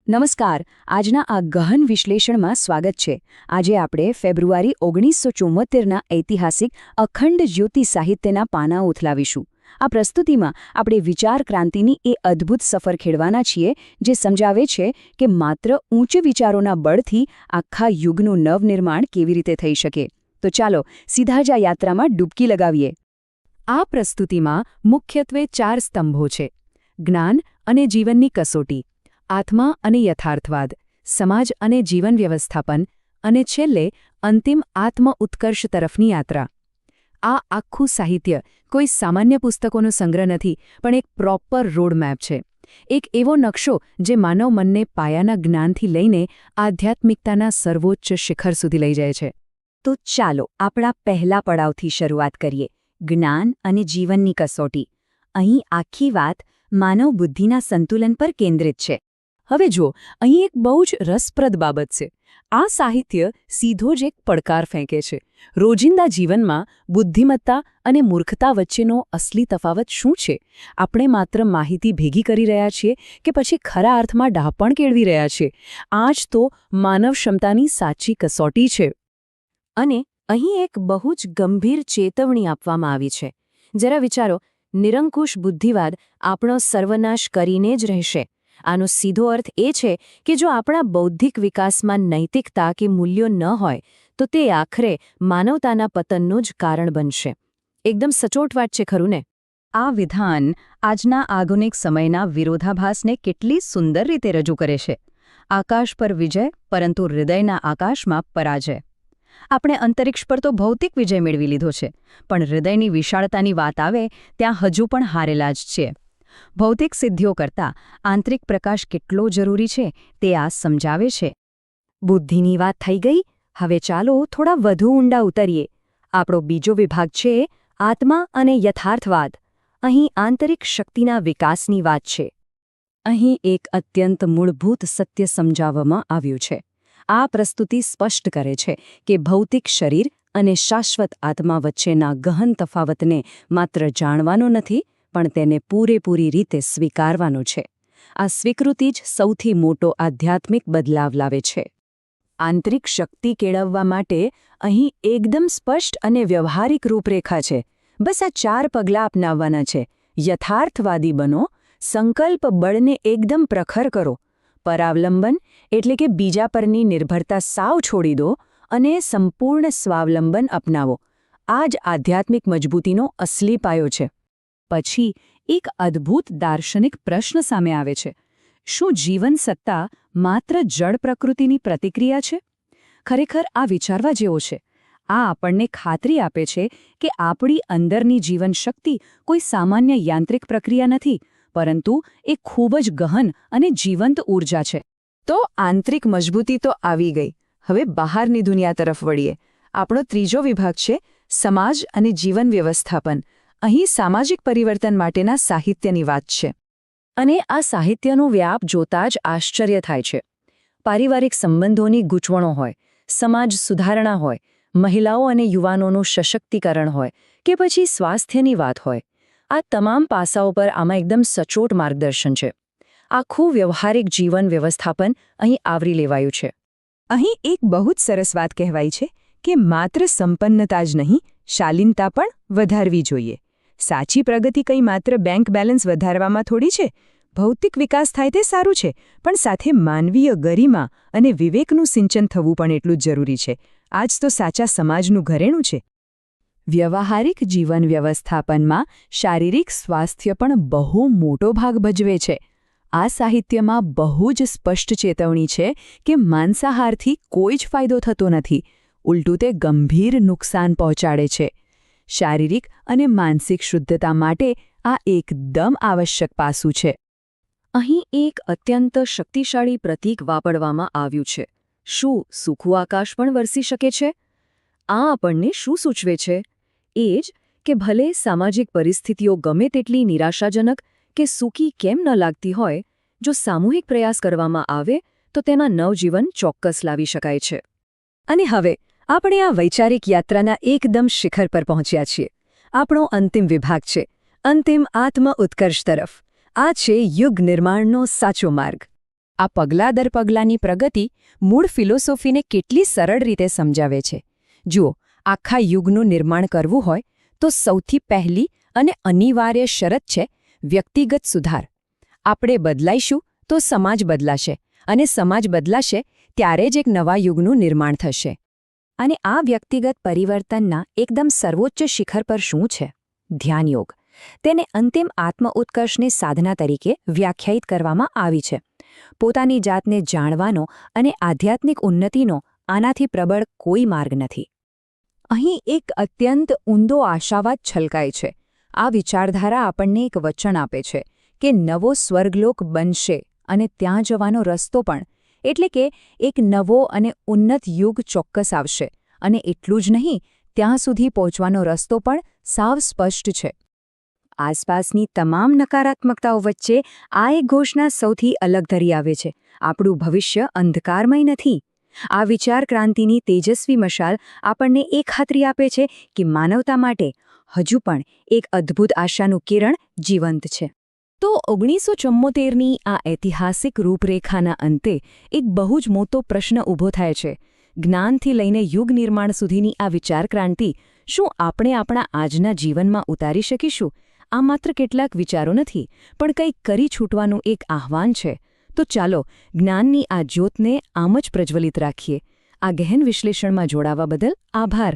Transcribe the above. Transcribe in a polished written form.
નમસ્કાર. આજના આ ગહન વિશ્લેષણમાં સ્વાગત છે. આજે આપણે ફેબ્રુઆરી 1974ના ઐતિહાસિક અખંડ જ્યોતિ સાહિત્યના પાના ઉથલાવીશું. આ પ્રસ્તુતિમાં આપણે વિચાર ક્રાંતિની એ અદ્ભુત સફર ખેડવાના છીએ જે સમજાવે છે કે માત્ર ઉચ્ચ વિચારોના બળથી આખા યુગનું નવનિર્માણ કેવી રીતે થઈ શકે. તો ચાલો સીધા જ આ યાત્રામાં ડૂબકી લગાવીએ. આ પ્રસ્તુતિમાં મુખ્યત્વે 4 સ્તંભો છે: જ્ઞાન અને જીવનની કસોટી, આત્મા અને યથાર્થવાદ, સમાજ અને જીવન વ્યવસ્થાપન, અને છેલ્લે અંતિમ આત્મ ઉત્કર્ષ તરફની યાત્રા. આ આખું સાહિત્ય કોઈ સામાન્ય પુસ્તકોનો સંગ્રહ નથી, પણ એક પ્રોપર રોડમેપ છે. એક એવો નકશો જે માનવ મનને પાયાના જ્ઞાનથી લઈને આધ્યાત્મિકતાના સર્વોચ્ચ શિખર સુધી લઈ જાય છે. તો ચાલો આપણા પહેલા પડાવથી શરૂઆત કરીએ: જ્ઞાન અને જીવનની કસોટી. અહીં આખી વાત માનવ બુદ્ધિના સંતુલન પર કેન્દ્રિત છે. હવે જુઓ, અહીં એક બહુ જ રસપ્રદ બાબત છે. આ સાહિત્ય સીધો જ એક પડકાર ફેંકે છે. રોજિંદા જીવનમાં બુદ્ધિમત્તા અને મૂર્ખતા વચ્ચેનો અસલી તફાવત શું છે? આપણે માત્ર માહિતી ભેગી કરી રહ્યા છીએ કે પછી ખરા અર્થમાં ડહાપણ કેળવી રહ્યા છીએ? આ જ તો માનવ ક્ષમતાની સાચી કસોટી છે. અને અહીં એક બહુ જ ગંભીર ચેતવણી આપવામાં આવી છે. જરા વિચારો, નિરંકુશ બુદ્ધિવાદ આપણો સર્વનાશ કરીને જ રહેશે. આનો સીધો અર્થ એ છે કે જો આપણા બૌદ્ધિક વિકાસમાં નૈતિકતા કે મૂલ્યો ન હોય તો તે આખરે માનવતાના પતનનું જ કારણ બનશે. એકદમ સચોટ વાત છે, ખરું ને? આ વિધાન આજના આધુનિક સમયના વિરોધાભાસને કેટલી સુંદર રીતે રજૂ કરે છે. આકાશ પર વિજય, પરંતુ હૃદયના આકાશમાં પરાજય. આપણે અંતરિક્ષ પર તો ભૌતિક વિજય મેળવી લીધો છે, પણ હૃદયની વિશાળતાની વાત આવે ત્યાં હજુ પણ હારેલા જ છીએ. ભૌતિક સિદ્ધિઓ કરતાં આંતરિક પ્રકાશ કેટલો જરૂરી છે તે આ સમજાવે છે. બુદ્ધિની વાત થઈ ગઈ. હવે ચાલો થોડા વધુ ઊંડા ઉતરીએ. આપણો બીજો વિભાગ છે આત્મા અને યથાર્થવાદ. અહીં આંતરિક શક્તિના વિકાસની વાત છે. અહીં એક અત્યંત મૂળભૂત સત્ય સમજાવવામાં આવ્યું છે. આ પ્રસ્તુતિ સ્પષ્ટ કરે છે કે ભૌતિક શરીર અને શાશ્વત આત્મા વચ્ચેના ગહન તફાવતને માત્ર જાણવાનો નથી, પણ તેને પૂરેપૂરી રીતે સ્વીકારવાનો છે. આ સ્વીકૃતિ જ સૌથી મોટો આધ્યાત્મિક બદલાવ લાવે છે. આંતરિક શક્તિ કેળવવા માટે અહીં એકદમ સ્પષ્ટ અને વ્યવહારિક રૂપરેખા છે. બસ આ 4 પગલાં અપનાવવાના છે. યથાર્થવાદી બનો. સંકલ્પ બળને એકદમ પ્રખર કરો. પરાવલંબન એટલે કે બીજા પરની નિર્ભરતા સાવ છોડી દો અને સંપૂર્ણ સ્વાવલંબન અપનાવો. આ જ આધ્યાત્મિક મજબૂતીનો અસલી પાયો છે. પછી એક અદ્ભુત દાર્શનિક પ્રશ્ન સામે આવે છે: શું જીવન સત્તા માત્ર જડ પ્રકૃતિની પ્રતિક્રિયા છે? ખરેખર આ વિચારવા જેવો છે. આ આપણને ખાતરી આપે છે કે આપણી અંદરની જીવન શક્તિ કોઈ સામાન્ય યાંત્રિક પ્રક્રિયા નથી, પરંતુ એ ખૂબ જ ગહન અને જીવંત ઊર્જા છે. તો આંતરિક મજબૂતી તો આવી ગઈ. હવે બહારની દુનિયા તરફ વળીએ. આપણો ત્રીજો વિભાગ છે સમાજ અને જીવન વ્યવસ્થાપન. અહીં સામાજિક પરિવર્તન માટેના સાહિત્યની વાત છે. અને આ સાહિત્યનો વ્યાપ જોતાં જ આશ્ચર્ય થાય છે. પારિવારિક સંબંધોની ગૂંચવણો હોય, સમાજ સુધારણા હોય, મહિલાઓ અને યુવાનોનું સશક્તિકરણ હોય કે પછી સ્વાસ્થ્યની વાત હોય, આ તમામ પાસાઓ પર આમાં એકદમ સચોટ માર્ગદર્શન છે. આખું વ્યવહારિક જીવન વ્યવસ્થાપન અહીં આવરી લેવાયું છે. અહીં એક બહુ જ સરસ વાત કહેવાય છે કે માત્ર સંપન્નતા જ નહીં, શાલીનતા પણ વધારવી જોઈએ. સાચી પ્રગતિ કંઈ માત્ર બેંક બેલેન્સ વધારવામાં થોડી છે. ભૌતિક વિકાસ થાય તે સારું છે, પણ સાથે માનવીય ગરિમા અને વિવેકનું સિંચન થવું પણ એટલું જ જરૂરી છે. આ જ તો સાચા સમાજનું ઘરેણું છે. વ્યવહારિક જીવન વ્યવસ્થાપનમાં શારીરિક સ્વાસ્થ્ય પણ બહુ મોટો ભાગ ભજવે છે. આ સાહિત્યમાં બહુ જ સ્પષ્ટ ચેતવણી છે કે માંસાહારથી કોઈ જ ફાયદો થતો નથી. ઉલટું તે ગંભીર નુકસાન પહોંચાડે છે. શારીરિક અને માનસિક શુદ્ધતા માટે આ એકદમ આવશ્યક પાસું છે. અહીં એક અત્યંત શક્તિશાળી પ્રતીક વાપરવામાં આવ્યું છે. શું સૂકું આકાશ પણ વરસી શકે છે? આ આપણને શું સૂચવે છે? એ જ કે ભલે સામાજિક પરિસ્થિતિઓ ગમે તેટલી નિરાશાજનક કે સૂકી કેમ ન લાગતી હોય, જો સામૂહિક પ્રયાસ કરવામાં આવે તો તેના નવજીવન ચોક્કસ લાવી શકાય છે. અને હવે આપણે આ વૈચારિક યાત્રાના એકદમ શિખર પર પહોંચ્યા છીએ. આપણો અંતિમ વિભાગ છે અંતિમ આત્મ ઉત્કર્ષ તરફ. આ છે યુગ નિર્માણનો સાચો માર્ગ. આ પગલાં દર પગલાંની પ્રગતિ મૂળ ફિલોસોફીને કેટલી સરળ રીતે સમજાવે છે. જુઓ, આખા યુગનું નિર્માણ કરવું હોય તો સૌથી પહેલી અને અનિવાર્ય શરત છે વ્યક્તિગત સુધાર. આપણે બદલાઈશું તો સમાજ બદલાશે, અને સમાજ બદલાશે ત્યારે જ એક નવા યુગનું નિર્માણ થશે. અને આ વ્યક્તિગત પરિવર્તનના એકદમ સર્વોચ્ચ શિખર પર શું છે? ધ્યાનયોગ. તેને અંતિમ આત્મ-ઉત્કર્ષની સાધના તરીકે વ્યાખ્યાયિત કરવામાં આવી છે. પોતાની જાતને જાણવાનો અને આધ્યાત્મિક ઉન્નતિનો આનાથી પ્રબળ કોઈ માર્ગ નથી. અહીં એક અત્યંત ઊંડો આશાવાદ છલકાય છે. આ વિચારધારા આપણને એક વચન આપે છે કે નવો સ્વર્ગલોક બનશે અને ત્યાં જવાનો રસ્તો પણ, એટલે કે એક નવો અને ઉન્નત યુગ ચોક્કસ આવશે. અને એટલું જ નહીં, ત્યાં સુધી પહોંચવાનો રસ્તો પણ સાવ સ્પષ્ટ છે. આસપાસની તમામ નકારાત્મકતાઓ વચ્ચે આ એક ઘોષણા સૌથી અલગ ધરી આવે છે: આપણું ભવિષ્ય અંધકારમય નથી. આ વિચાર ક્રાંતિની તેજસ્વી મશાલ આપણને એ ખાતરી આપે છે કે માનવતા માટે હજુ પણ એક અદ્ભુત આશાનું કિરણ જીવંત છે. તો 1974ની આ ઐતિહાસિક રૂપરેખાના અંતે એક બહુ જ મોટો પ્રશ્ન ઊભો થાય છે. જ્ઞાનથી લઈને યુગ નિર્માણ સુધીની આ વિચાર ક્રાંતિ શું આપણે આપણા આજના જીવનમાં ઉતારી શકીશું? આ માત્ર કેટલાક વિચારો નથી, પણ કંઈક કરી છૂટવાનું એક આહ્વાન છે. તો ચાલો જ્ઞાનની આ જ્યોતને આમ જ પ્રજ્વલિત રાખીએ. આ ગહેન વિશ્લેષણમાં જોડાવા બદલ આભાર.